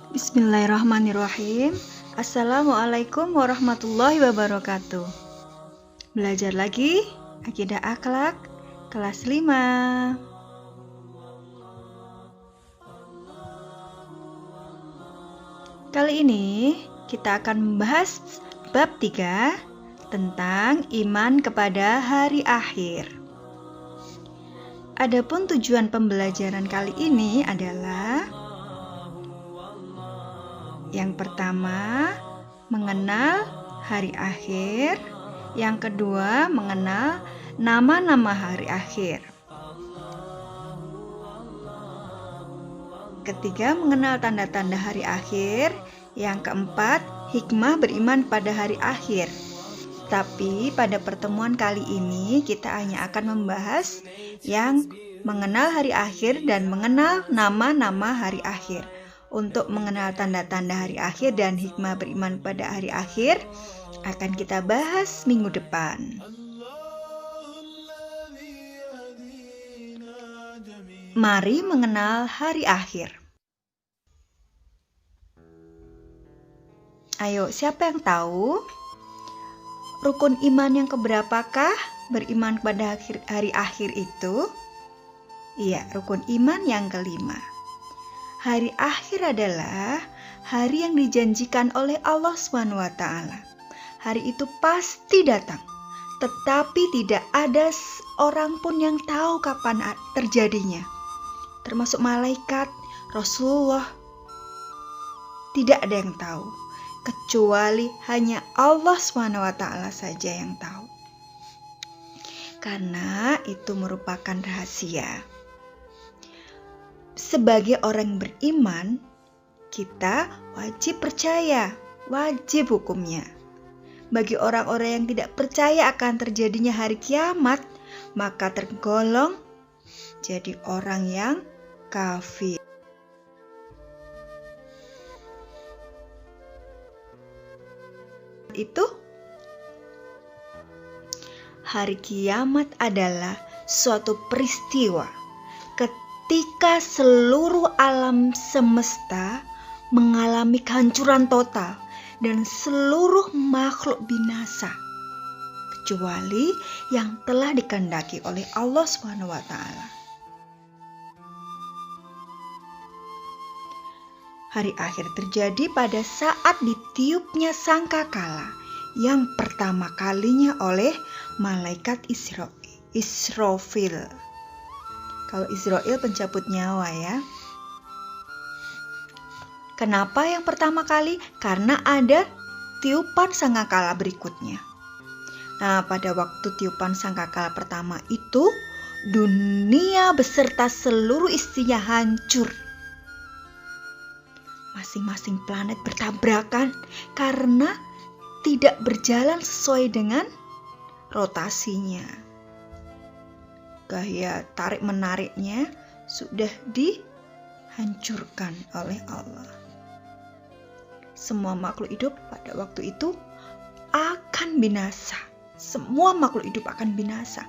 Bismillahirrahmanirrahim. Assalamualaikum warahmatullahi wabarakatuh. Belajar lagi Akidah Akhlak kelas 5. Kali ini kita akan membahas bab 3 tentang iman kepada hari akhir. Adapun tujuan pembelajaran kali ini adalah yang pertama, mengenal hari akhir. Yang kedua, mengenal nama-nama hari akhir. Ketiga, mengenal tanda-tanda hari akhir. Yang keempat, hikmah beriman pada hari akhir. Tapi pada pertemuan kali ini kita hanya akan membahas yang mengenal hari akhir dan mengenal nama-nama hari akhir. Untuk mengenal tanda-tanda hari akhir dan hikmah beriman pada hari akhir akan kita bahas minggu depan. Mari mengenal hari akhir. Ayo, siapa yang tahu rukun iman yang keberapakah beriman kepada hari akhir itu? Iya, rukun iman yang kelima. Hari akhir adalah hari yang dijanjikan oleh Allah SWT. Hari itu pasti datang, tetapi tidak ada seorang pun yang tahu kapan terjadinya. Termasuk malaikat, Rasulullah. Tidak ada yang tahu, kecuali hanya Allah SWT saja yang tahu. Karena itu merupakan rahasia. Sebagai orang beriman, kita wajib percaya, wajib hukumnya. Bagi orang-orang yang tidak percaya akan terjadinya hari kiamat, maka tergolong jadi orang yang kafir. Itu hari kiamat adalah suatu peristiwa ketika seluruh alam semesta mengalami kehancuran total dan seluruh makhluk binasa, kecuali yang telah dikehendaki oleh Allah SWT. Hari akhir terjadi pada saat ditiupnya sangkakala yang pertama kalinya oleh malaikat Israfil. Kalau Israel pencabut nyawa ya. Kenapa yang pertama kali? Karena ada tiupan sangkakala berikutnya. Nah, pada waktu tiupan sangkakala pertama itu, dunia beserta seluruh isinya hancur. Masing-masing planet bertabrakan karena tidak berjalan sesuai dengan rotasinya. Gaya tarik-menariknya sudah dihancurkan oleh Allah. Semua makhluk hidup pada waktu itu akan binasa. Semua makhluk hidup akan binasa,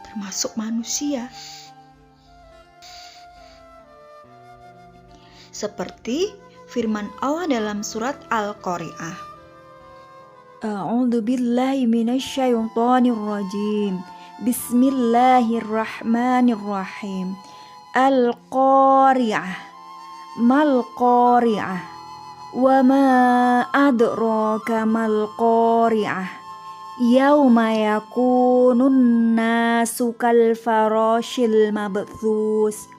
termasuk manusia. Seperti firman Allah dalam surat Al-Qari'ah. A'udzu billahi minasyaitonir rajim. Bismillahirrahmanirrahim. Al-Qari'ah. Mal-Qari'ah. Wa ma adraka mal-Qari'ah. Yauma yakunun nasu kal farashil mabthus.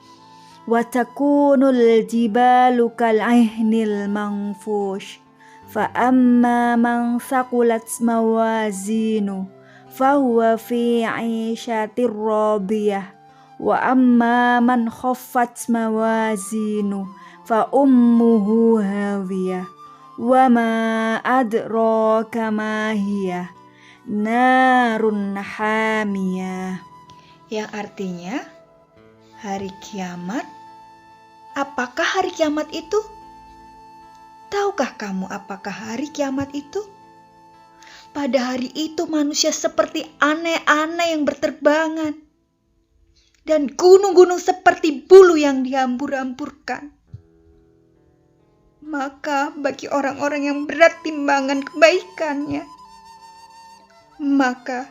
Wa takunul jibalu kal ahnil manfush. Fa amma man thaqulat mawazinu fahuwa fi 'ishatir radiyah wa amma man khaffat mawazinu fa ummuhu hawiyah wa ma adraka ma hiya narun hamiyah. Yang artinya hari kiamat. Apakah hari kiamat itu? Tahukah kamu apakah hari kiamat itu? Pada hari itu manusia seperti aneh-aneh yang berterbangan. Dan gunung-gunung seperti bulu yang dihambur-hamburkan. Maka bagi orang-orang yang berat timbangan kebaikannya, maka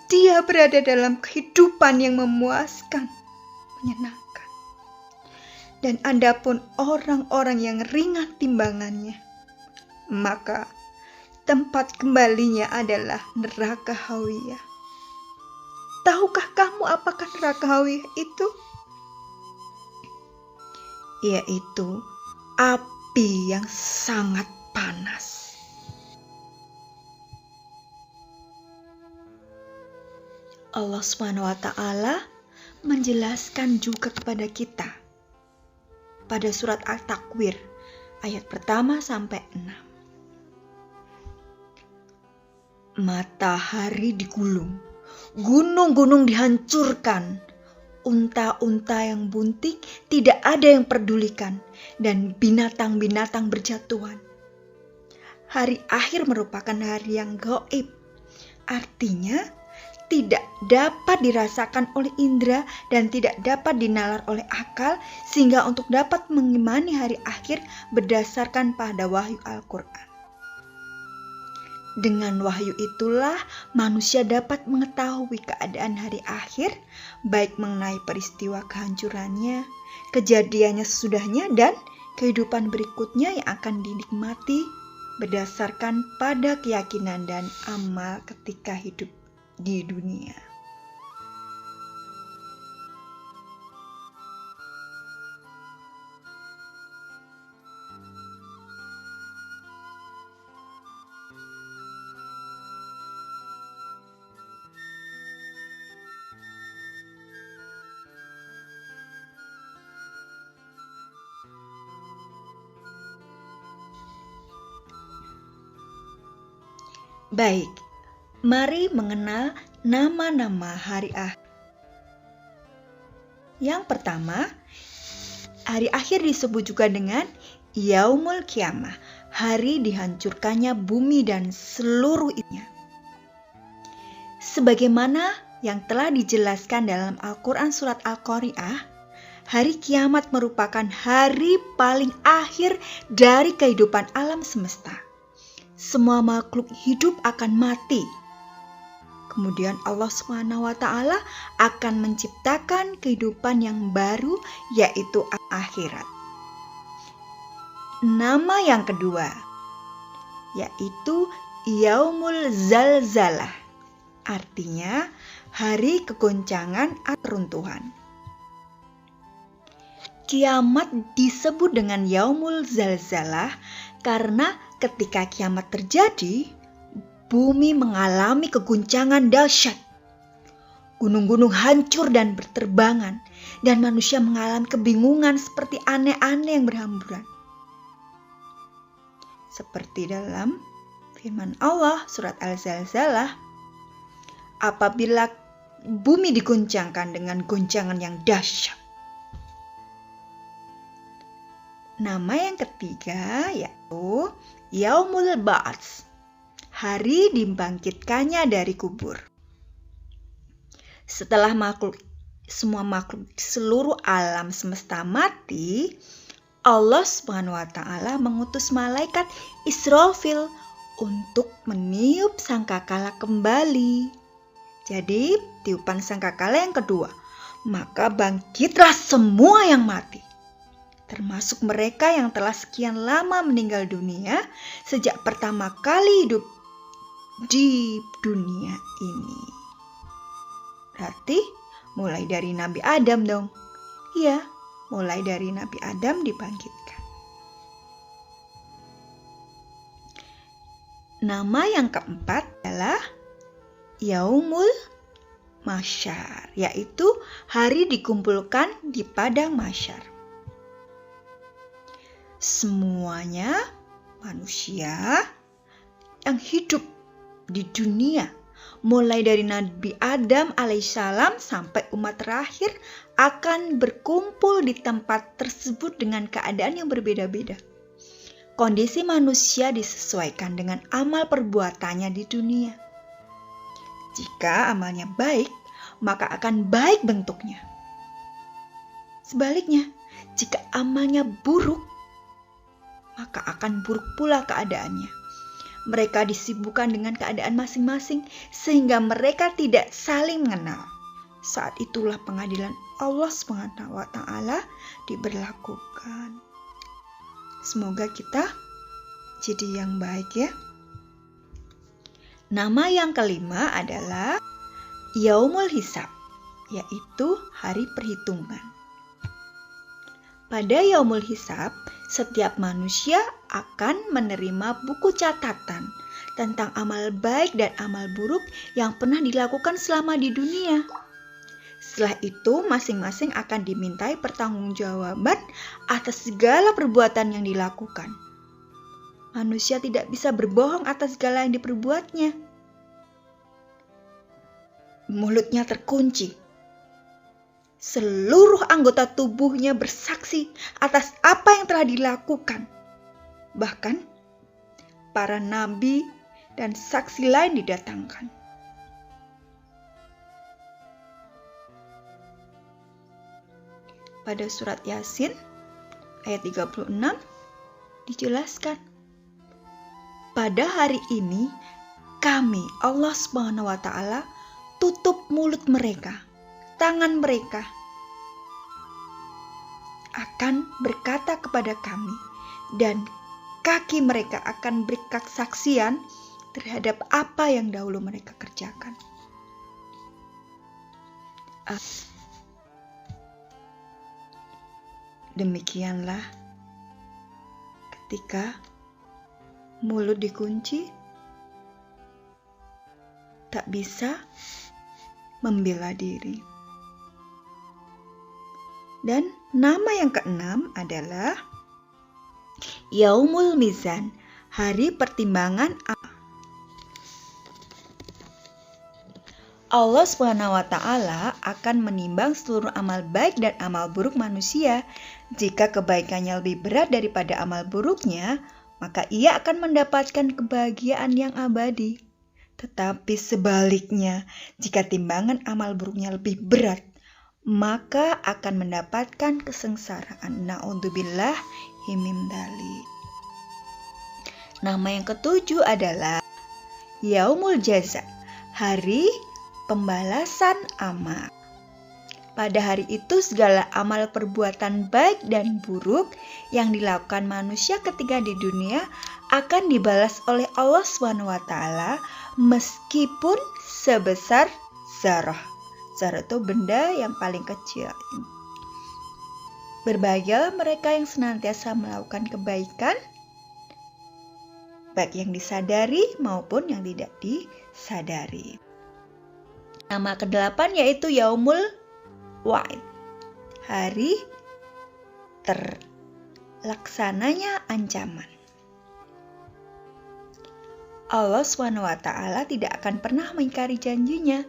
dia berada dalam kehidupan yang memuaskan, menyenangkan. Dan adapun orang-orang yang ringan timbangannya, maka tempat kembalinya adalah neraka hawiyah. Tahukah kamu apakah neraka hawiyah itu? Yaitu api yang sangat panas. Allah SWT menjelaskan juga kepada kita pada surat At-Takwir ayat pertama sampai 6. Matahari digulung, gunung-gunung dihancurkan, unta-unta yang bunting tidak ada yang pedulikan, dan binatang-binatang berjatuhan. Hari akhir merupakan hari yang gaib, artinya tidak dapat dirasakan oleh indera dan tidak dapat dinalar oleh akal, sehingga untuk dapat mengimani hari akhir berdasarkan pada wahyu Al-Quran. Dengan wahyu itulah manusia dapat mengetahui keadaan hari akhir, baik mengenai peristiwa kehancurannya, kejadiannya sesudahnya, dan kehidupan berikutnya yang akan dinikmati berdasarkan pada keyakinan dan amal ketika hidup di dunia. Baik, mari mengenal nama-nama hari akhir. Yang pertama, hari akhir disebut juga dengan Yaumul Qiyamah, hari dihancurkannya bumi dan seluruh isinya. Sebagaimana yang telah dijelaskan dalam Al-Quran surat Al-Qari'ah, hari kiamat merupakan hari paling akhir dari kehidupan alam semesta. Semua makhluk hidup akan mati. Kemudian Allah SWT akan menciptakan kehidupan yang baru, yaitu akhirat. Nama yang kedua, yaitu Yaumul Zalzalah, artinya hari kegoncangan atau runtuhan. Kiamat disebut dengan Yaumul Zalzalah karena ketika kiamat terjadi, bumi mengalami keguncangan dahsyat. Gunung-gunung hancur dan berterbangan, dan manusia mengalami kebingungan seperti aneh-aneh yang berhamburan. Seperti dalam firman Allah surat Al-Zalzalah, apabila bumi diguncangkan dengan goncangan yang dahsyat. Nama yang ketiga yaitu Yaumul Ba'ats, hari dibangkitkannya dari kubur. Setelah semua makhluk di seluruh alam semesta mati, Allah SWT mengutus malaikat Israfil untuk meniup sangkakala kembali. Jadi tiupan sangkakala yang kedua, maka bangkitlah semua yang mati, termasuk mereka yang telah sekian lama meninggal dunia sejak pertama kali hidup di dunia ini. Berarti mulai dari Nabi Adam dong. Iya, mulai dari Nabi Adam dibangkitkan. Nama yang keempat adalah Yaumul Mahsyar, yaitu hari dikumpulkan di padang mahsyar. Semuanya manusia yang hidup di dunia, mulai dari Nabi Adam alaihissalam sampai umat terakhir, akan berkumpul di tempat tersebut dengan keadaan yang berbeda-beda. Kondisi manusia disesuaikan dengan amal perbuatannya di dunia. Jika amalnya baik, maka akan baik bentuknya. Sebaliknya, jika amalnya buruk, maka maka akan buruk pula keadaannya. Mereka disibukkan dengan keadaan masing-masing sehingga mereka tidak saling mengenal. Saat itulah pengadilan Allah SWT diberlakukan. Semoga kita jadi yang baik ya. Nama yang kelima adalah Yaumul Hisab, yaitu hari perhitungan. Pada Yaumul Hisab, setiap manusia akan menerima buku catatan tentang amal baik dan amal buruk yang pernah dilakukan selama di dunia. Setelah itu, masing-masing akan dimintai pertanggungjawaban atas segala perbuatan yang dilakukan. Manusia tidak bisa berbohong atas segala yang diperbuatnya. Mulutnya terkunci. Seluruh anggota tubuhnya bersaksi atas apa yang telah dilakukan. Bahkan, para nabi dan saksi lain didatangkan. Pada surat Yasin ayat 36 dijelaskan, pada hari ini kami Allah SWT tutup mulut mereka, tangan mereka akan berkata kepada kami, dan kaki mereka akan beri kesaksian terhadap apa yang dahulu mereka kerjakan. Demikianlah ketika mulut dikunci, tak bisa membela diri. Dan nama yang keenam adalah Yaumul Mizan, hari pertimbangan amal. Allah SWT akan menimbang seluruh amal baik dan amal buruk manusia. Jika kebaikannya lebih berat daripada amal buruknya, maka ia akan mendapatkan kebahagiaan yang abadi. Tetapi sebaliknya, jika timbangan amal buruknya lebih berat, maka akan mendapatkan kesengsaraan. Na'udzubillah min dzalik. Nama yang ketujuh adalah Yaumul Jaza, hari pembalasan amal. Pada hari itu segala amal perbuatan baik dan buruk yang dilakukan manusia ketika di dunia akan dibalas oleh Allah SWT meskipun sebesar zarah. Zarah itu benda yang paling kecil. Berbahagialah mereka yang senantiasa melakukan kebaikan, baik yang disadari maupun yang tidak disadari. Nama ke-8 yaitu Yaumul Wa'id, hari terlaksananya ancaman. Allah SWT tidak akan pernah mengingkari janjinya.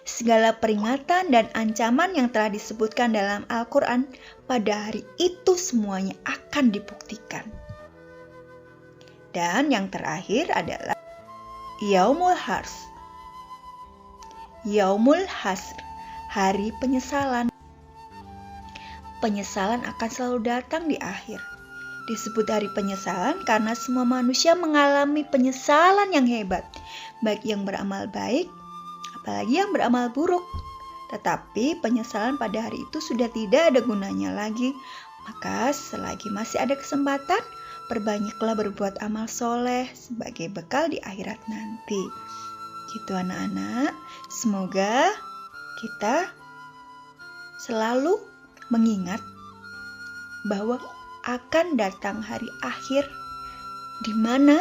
Segala peringatan dan ancaman yang telah disebutkan dalam Al-Quran pada hari itu semuanya akan dibuktikan. Dan yang terakhir adalah Yaumul Hars, Yaumul Hasr, hari penyesalan. Penyesalan akan selalu datang di akhir. Disebut hari penyesalan karena semua manusia mengalami penyesalan yang hebat, baik yang beramal baik, apalagi yang beramal buruk. Tetapi penyesalan pada hari itu sudah tidak ada gunanya lagi. Maka selagi masih ada kesempatan, perbanyaklah berbuat amal soleh sebagai bekal di akhirat nanti. Gitu anak-anak, semoga kita selalu mengingat bahwa akan datang hari akhir di mana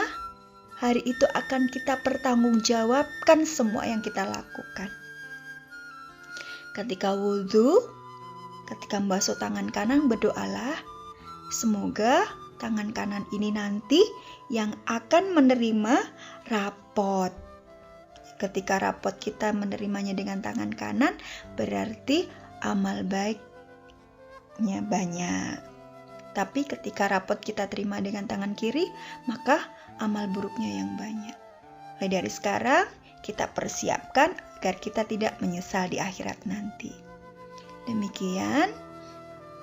hari itu akan kita pertanggungjawabkan semua yang kita lakukan. Ketika wudhu, ketika membasuh tangan kanan, berdoalah semoga tangan kanan ini nanti yang akan menerima rapot. Ketika rapot kita menerimanya dengan tangan kanan, berarti amal baiknya banyak. Tapi ketika rapot kita terima dengan tangan kiri, maka amal buruknya yang banyak. Mulai dari sekarang, kita persiapkan agar kita tidak menyesal di akhirat nanti. Demikian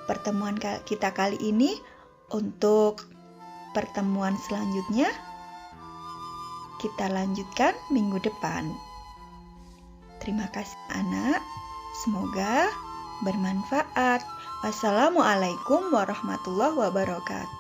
pertemuan kita kali ini untuk pertemuan selanjutnya kita lanjutkan minggu depan. Terima kasih anak, semoga bermanfaat. Wassalamualaikum warahmatullahi wabarakatuh.